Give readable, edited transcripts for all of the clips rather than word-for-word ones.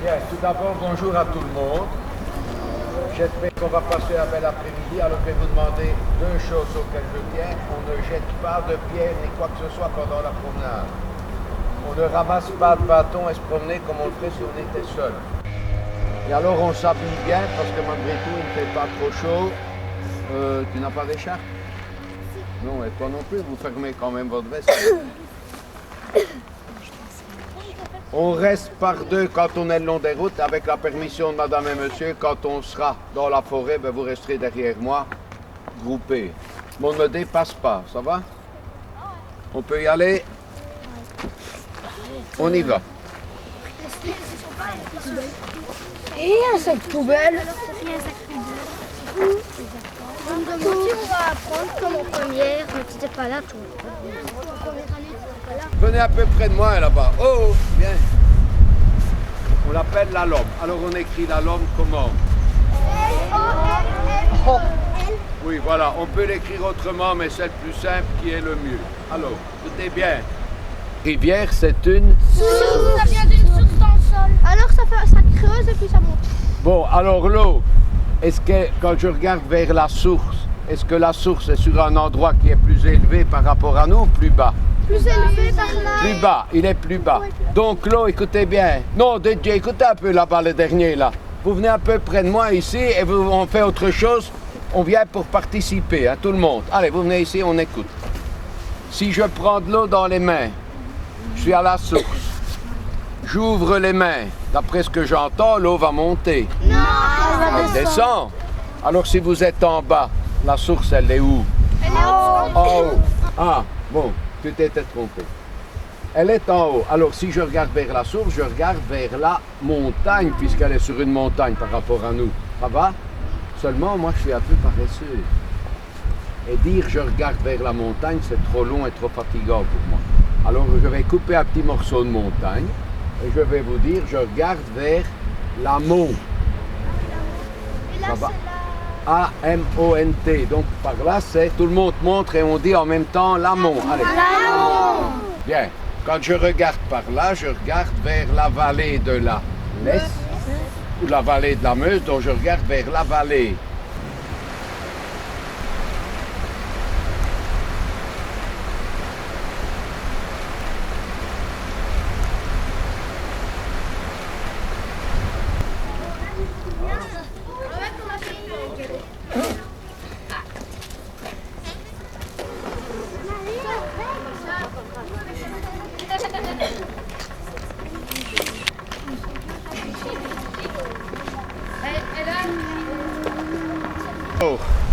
Bien, tout d'abord, bonjour à tout le monde. J'espère qu'on va passer un bel après-midi. Alors, je vais vous demander deux choses auxquelles je tiens. On ne jette pas de pierre ni quoi que ce soit pendant la promenade. On ne ramasse pas de bâton et se promener comme on le ferait si on était seul. Et alors, on s'habille bien parce que malgré tout, il ne fait pas trop chaud. Tu n'as pas d'écharpe? Non, et toi non plus, vous fermez quand même votre veste. On reste par deux quand on est le long des routes, avec la permission de madame et monsieur. Quand on sera dans la forêt, ben vous resterez derrière moi, groupés. Mais on ne dépasse pas, ça va? On peut y aller? On y va. Et un sac poubelle. On me demande si on va apprendre comme en première, mais tu n'étais pas là, toi. Venez à peu près de moi là-bas. Oh, bien. On l'appelle la lome. Alors on écrit la lome comment? L-O-M-M. Oui, voilà. On peut l'écrire autrement, mais c'est le plus simple qui est le mieux. Alors, écoutez bien. Rivière, c'est une... Ça vient d'une source dans le sol. Alors ça creuse et puis ça monte. Bon, alors l'eau, est-ce que quand je regarde vers la source, est-ce que la source est sur un endroit qui est plus élevé par rapport à nous ou plus bas? Plus élevé par là. Plus bas, il est plus bas. Donc l'eau, écoutez bien. Non, DJ, écoutez un peu là-bas, le dernier là. Vous venez un peu près de moi ici et on fait autre chose. On vient pour participer, hein, tout le monde. Allez, vous venez ici, on écoute. Si je prends de l'eau dans les mains, je suis à la source. J'ouvre les mains. D'après ce que j'entends, l'eau va monter. Non, Elle descend. Alors si vous êtes en bas, la source, elle est où? elle est en haut. En haut. Ah, bon, tu t'étais trompé. Elle est en haut. Alors si je regarde vers la source, je regarde vers la montagne, puisqu'elle est sur une montagne par rapport à nous. Ça va? Seulement, moi, je suis un peu paresseux. Et dire je regarde vers la montagne, c'est trop long et trop fatigant pour moi. Alors je vais couper un petit morceau de montagne et je vais vous dire je regarde vers l'amont. Et là, Ça va? c'est la... A-M-O-N-T. Donc par là, c'est tout le monde montre et on dit en même temps l'amont. Allez. Bien. Quand je regarde par là, je regarde vers la vallée de la Lesse ou la vallée de la Meuse, donc je regarde vers la vallée.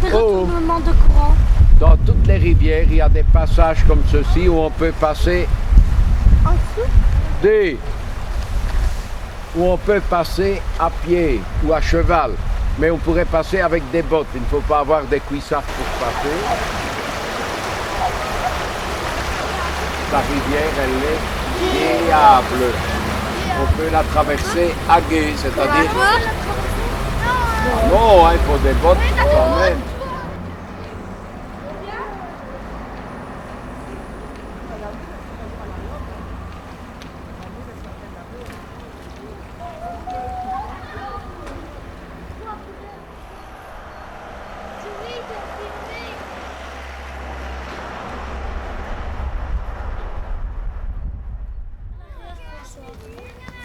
Retournement de courant. Dans toutes les rivières, il y a des passages comme ceci où on peut passer En dessous. où on peut passer à pied ou à cheval. Mais on pourrait passer avec des bottes. Il ne faut pas avoir des cuissards pour passer. La rivière, elle est guéable. On peut la traverser à gué, c'est-à-dire... Non, hein, il faut des bottes quand même.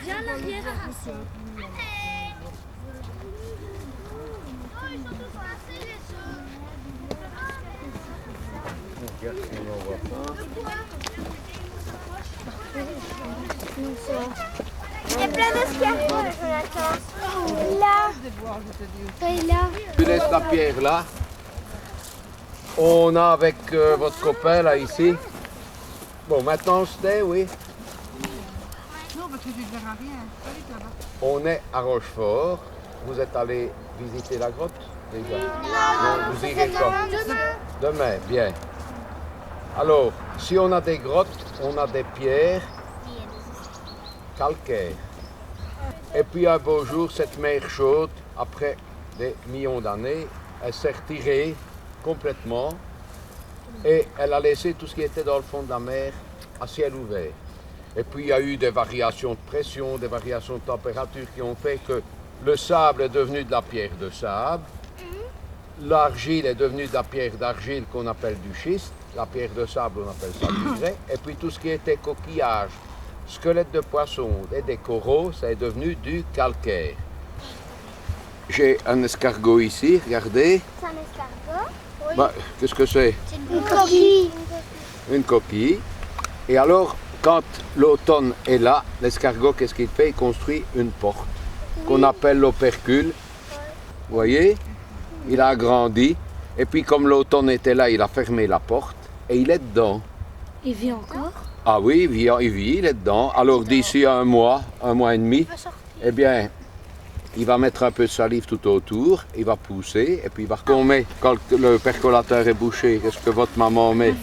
Viens à l'arrière. Il y a plein d'escargots, Jonathan. Là. Et là. Tu laisses la pierre là. On a avec votre copain là ici. Bon, maintenant c'était, oui. Non, parce que je ne verrai rien. Là-bas. On est à Rochefort. Vous êtes allé visiter la grotte déjà? Non, vous irez quand? Demain, bien. Alors, si on a des grottes, on a des pierres calcaires. Et puis un beau jour, cette mer chaude, après des millions d'années, elle s'est retirée complètement et elle a laissé tout ce qui était dans le fond de la mer à ciel ouvert. Et puis il y a eu des variations de pression, des variations de température qui ont fait que le sable est devenu de la pierre de sable, l'argile est devenue de la pierre d'argile qu'on appelle du schiste, la pierre de sable on appelle ça du grès, et puis tout ce qui était coquillage, squelette de poisson et des coraux, ça est devenu du calcaire. J'ai un escargot ici, regardez. C'est un escargot. Oui. Bah, qu'est-ce que c'est? C'est une coquille. Une coquille. Et alors, quand l'automne est là, l'escargot, qu'est-ce qu'il fait? Il construit une porte qu'on appelle l'opercule. Vous voyez? Il a agrandi. Et puis, comme l'automne était là, il a fermé la porte et il est dedans. Il vit encore? Ah oui, il est dedans. Alors, d'ici un mois et demi, eh bien, il va mettre un peu de salive tout autour, il va pousser, et puis il va retomber. Quand le percolateur est bouché, qu'est-ce que votre maman met?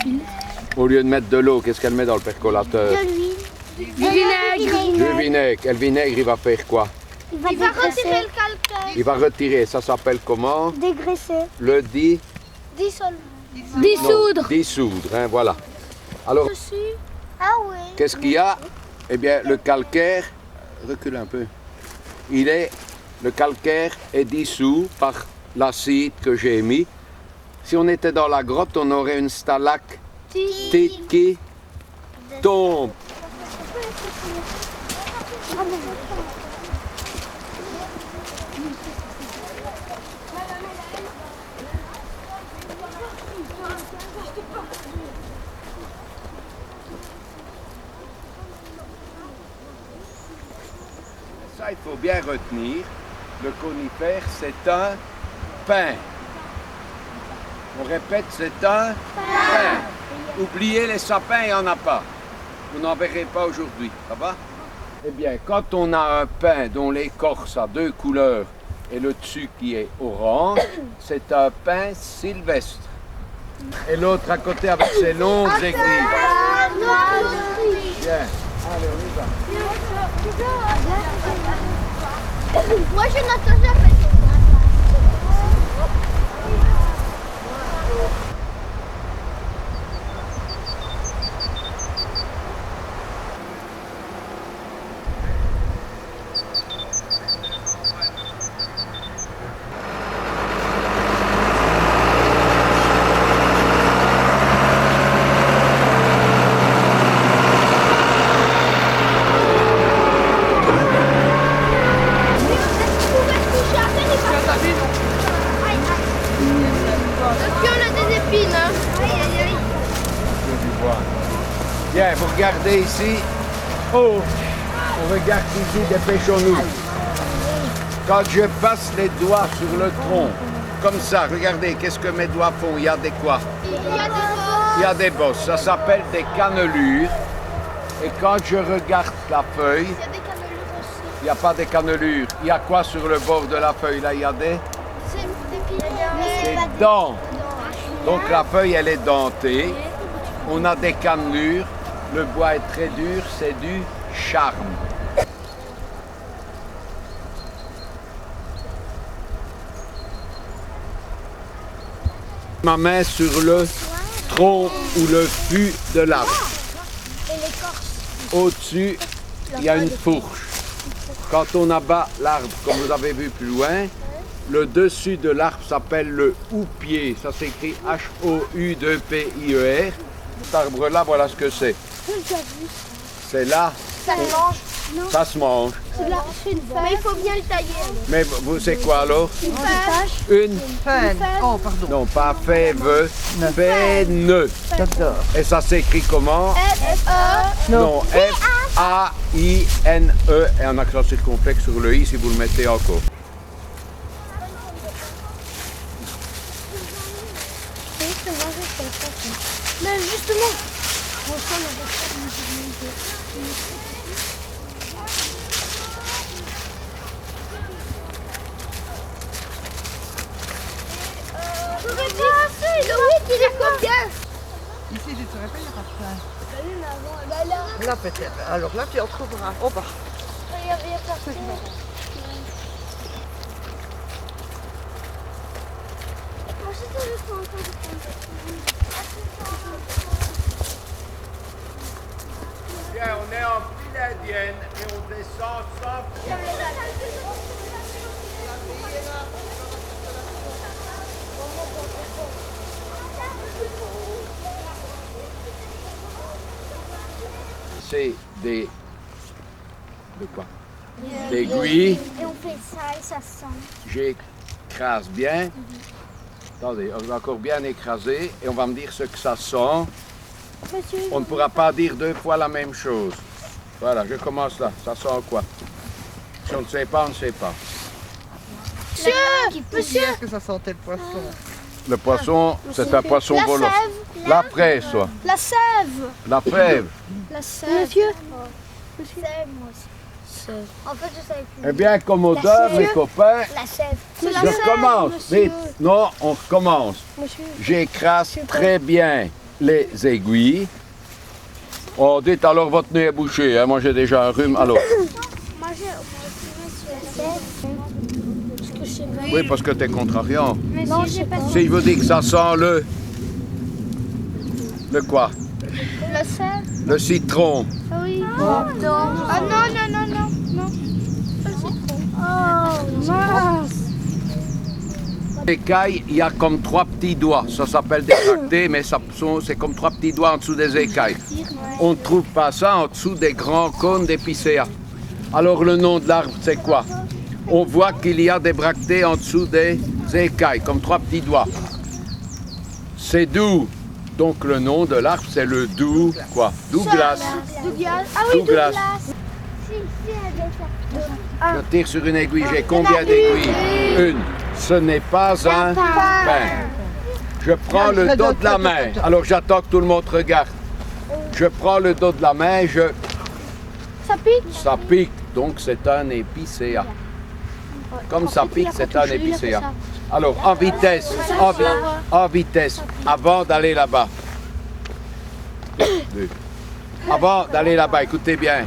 Au lieu de mettre de l'eau, qu'est-ce qu'elle met dans le percolateur? De l'huile. Du vinaigre. Du vinaigre. Et le vinaigre, il va faire quoi? Il va retirer le calcaire. Il va retirer, ça s'appelle comment? Dégraisser. Le Dissolver. Dissoudre. Non, dissoudre, hein, voilà. Alors, Ah oui. qu'est-ce qu'il y a? Eh bien, le calcaire, recule un peu, le calcaire est dissous par l'acide que j'ai mis. Si on était dans la grotte, on aurait une stalactite qui tombe. Ça, il faut bien retenir, le conifère, c'est un pin. On répète, c'est un pin. Oubliez les sapins, il n'y en a pas. Vous n'en verrez pas aujourd'hui, ça va? Eh bien, quand on a un pin dont l'écorce a deux couleurs et le dessus qui est orange, c'est un pin sylvestre. Et l'autre à côté avec ses longues aiguilles. Bien. Allez, on y va. Moi, je n'entends jamais. Bien, vous regardez ici. Oh, on regarde ici, dépêchons-nous. Quand je passe les doigts sur le tronc, comme ça, regardez, qu'est-ce que mes doigts font? Il y a des quoi? Il y a des bosses. Ça s'appelle des cannelures. Et quand je regarde la feuille, il n'y a pas des cannelures. Il y a quoi sur le bord de la feuille? Là, il y a des dents. Donc la feuille, elle est dentée. On a des cannelures. Le bois est très dur, c'est du charme. Ma main sur le tronc ou le fût de l'arbre. Au-dessus, il y a une fourche. Quand on abat l'arbre, comme vous avez vu plus loin, le dessus de l'arbre s'appelle le houppier. Ça s'écrit H-O-U-2-P-I-E-R. Cet arbre-là, voilà ce que c'est. C'est là. Ça se mange. Ça se mange. Mais il faut bien le tailler. Mais vous, c'est quoi alors? Une feuille. Une. Fun. Oh, pardon. Non, pas fève, fène. J'adore. Et ça s'écrit comment? F-E. Non, F-A-I-N-E. Et un accent circonflexe sur le I si vous le mettez encore. Mais justement. Il est combien? Ici, je te rappelle, il n'y a pas de pain. Là, peut-être. Alors là, tu en trouveras. Oh, bah. Bien, on est en file indienne et on descend sans C'est des... De quoi? Des aiguilles. Et on fait ça et ça sent. J'écrase bien. Attendez, on va encore bien écraser et on va me dire ce que ça sent. Monsieur, On ne pourra pas dire deux fois la même chose. Voilà, je commence là. Ça sent quoi? Si on ne sait pas, on ne sait pas. monsieur, que ça sentait le poisson. Le poisson, c'est un poisson la volant. sève. La fraise, soit. La sève. La fève. La sève. Monsieur. Sève, moi aussi. Sève. En fait, je savais plus. Eh bien, comme auteur, sève. mes copains, La sève. C'est je recommence. Vite. Non, on recommence. Monsieur. J'écrase très bien les aiguilles. Oh, dites alors votre nez est bouché. Hein. Moi, j'ai déjà un rhume. Alors. Moi, j'ai la sève. Parce que je sais pas. Oui, parce que t'es contrariant. Non, j'ai pas. Si je vous dis que ça sent le... Le quoi? La sève. Le citron. Ah oui. Non. Ah non, non. Pas le citron. Oh, mince. Écailles, il y a comme 3 petits doigts. Ça s'appelle des bractées, mais c'est comme 3 petits doigts en dessous des écailles. On ne trouve pas ça en dessous des grands cônes d'épicéa. Alors le nom de l'arbre, c'est quoi? On voit qu'il y a des bractées en dessous des écailles, comme 3 petits doigts. C'est doux. Donc le nom de l'arbre, c'est le doux, quoi? Douglas. Douglas. Ah oui, Douglas. Ah. Je tire sur une aiguille. J'ai combien d'aiguilles? Une. Ce n'est pas un pain. Je prends le dos de la main. Alors j'attends que tout le monde regarde. Je prends le dos de la main, Ça pique? ça pique. Donc c'est un épicéa. Comme ça pique, c'est un épicéa. Alors en vitesse, en vitesse, avant d'aller là-bas. Avant d'aller là-bas, écoutez bien.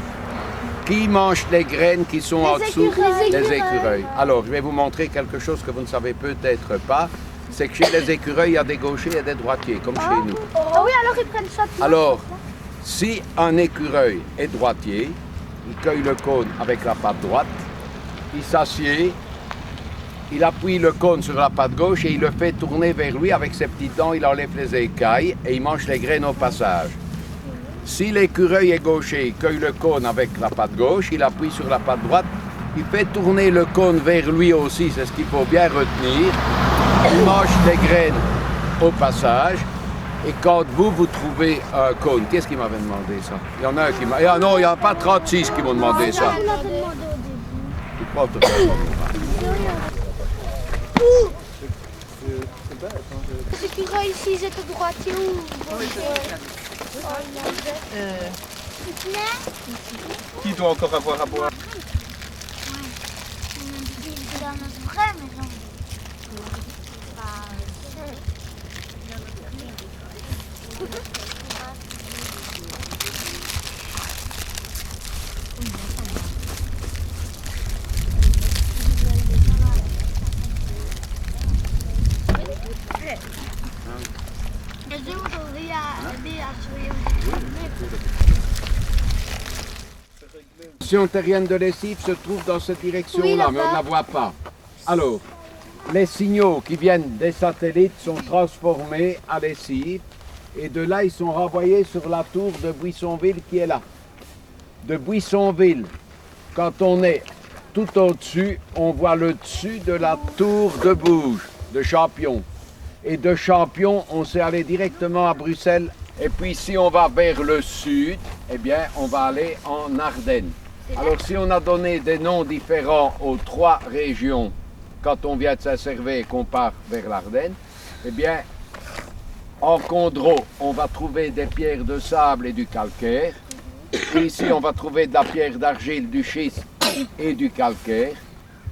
Qui mange les graines qui sont en dessous? Les écureuils. Alors, je vais vous montrer quelque chose que vous ne savez peut-être pas. C'est que chez les écureuils, il y a des gauchers et des droitiers, comme chez nous. Ah oui, alors ils prennent ça. Alors, si un écureuil est droitier, il cueille le cône avec la patte droite, il s'assied, il appuie le cône sur la patte gauche et il le fait tourner vers lui avec ses petites dents, il enlève les écailles et il mange les graines au passage. Si l'écureuil est gaucher, il cueille le cône avec la patte gauche, il appuie sur la patte droite, il fait tourner le cône vers lui aussi, c'est ce qu'il faut bien retenir. Il mange les graines au passage. Et quand vous trouvez un cône, qu'est-ce qui m'avait demandé ça? Il y en a un qui m'a... Ah non, il n'y en a pas 36 qui m'ont demandé ça. Tu crois que Les écureuils, s'ils étaient droitiers ou gauchers. Qui doit encore avoir à boire? La station terrienne de lessive se trouve dans cette direction-là, mais on ne la voit pas. Alors, les signaux qui viennent des satellites sont transformés à lessive et de là, ils sont renvoyés sur la tour de Buissonville qui est là. De Buissonville, quand on est tout au-dessus, on voit le dessus de la tour de Bouge, de Champion. Et de Champion, on s'est allé directement à Bruxelles. Et puis si on va vers le sud, eh bien, on va aller en Ardennes. Alors si on a donné des noms différents aux 3 régions quand on vient de Saint-Servais et qu'on part vers l'Ardenne, eh bien, en Condro, on va trouver des pierres de sable et du calcaire. Et ici, on va trouver de la pierre d'argile, du schiste et du calcaire.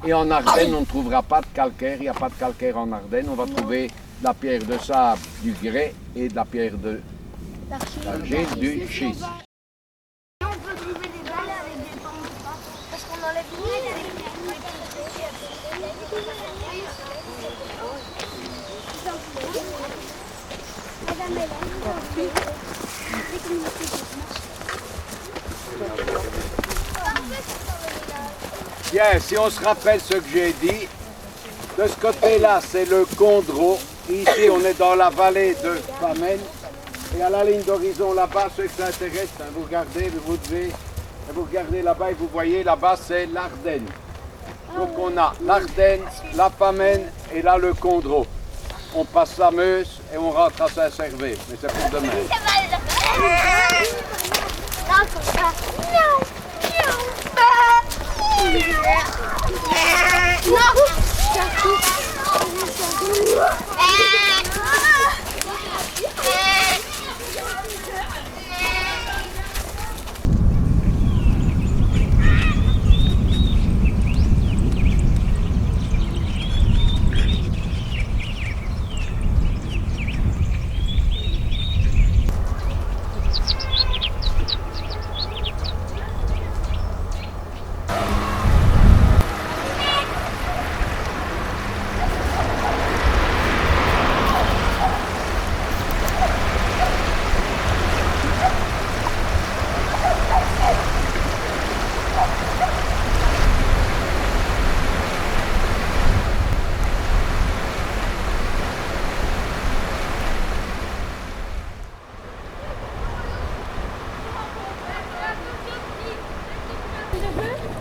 Et en Ardennes, on ne trouvera pas de calcaire. Il n'y a pas de calcaire en Ardennes. On va trouver de la pierre de sable, du grès et de la pierre d'argile, du schiste. On peut trouver des balles avec des pans de pain. Parce qu'on enlève Bien, si on se rappelle ce que j'ai dit, de ce côté-là, c'est le Condro. Ici, on est dans la vallée de Famenne. Et à la ligne d'horizon là-bas, ceux qui s'intéressent, vous regardez, vous regardez là-bas et vous voyez là-bas, c'est l'Ardenne. Donc on a l'Ardenne, la Famenne et là le Condro. On passe la Meuse et on rentre à Saint-Servé. Mais c'est pour demain.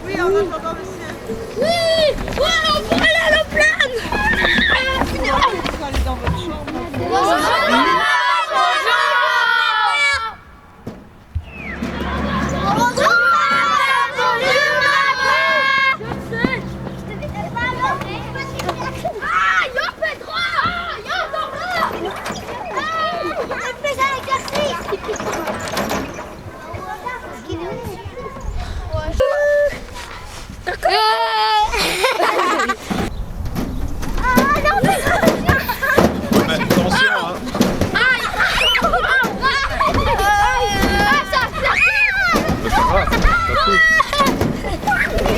Oui, en attendant le ciel. Oui, on pourrait aller à l'Oplane. Il faut aller dans votre chambre.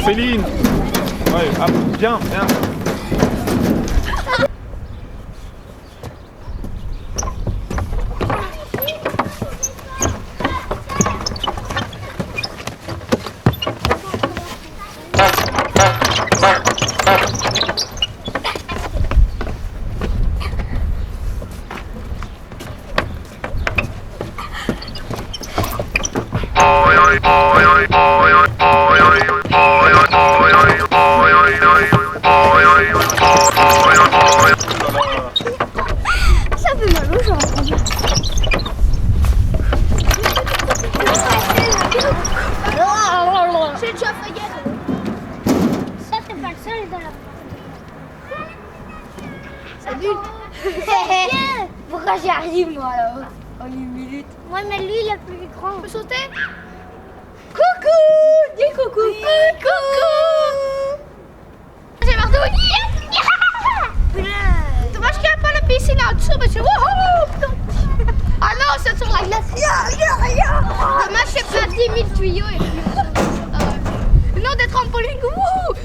Céline. Ouais, ah, bien, bien. Ça fait mal aux jambes. C'est déjà failli. Ça, c'est pas le seul dans la... Salut. Pourquoi j'y arrive, moi, alors? En une minute. Ouais, mais lui, il est plus grand. On peut sauter? Coucou! Dis coucou! Coucou! C'est partout! Dommage qu'il n'y a pas la piscine en dessous, parce que wouhou! Ah non, c'est sur la glace! Dommage qu'il n'y a pas 10 000 tuyaux et puis... Non, des trampolines! Wouhou!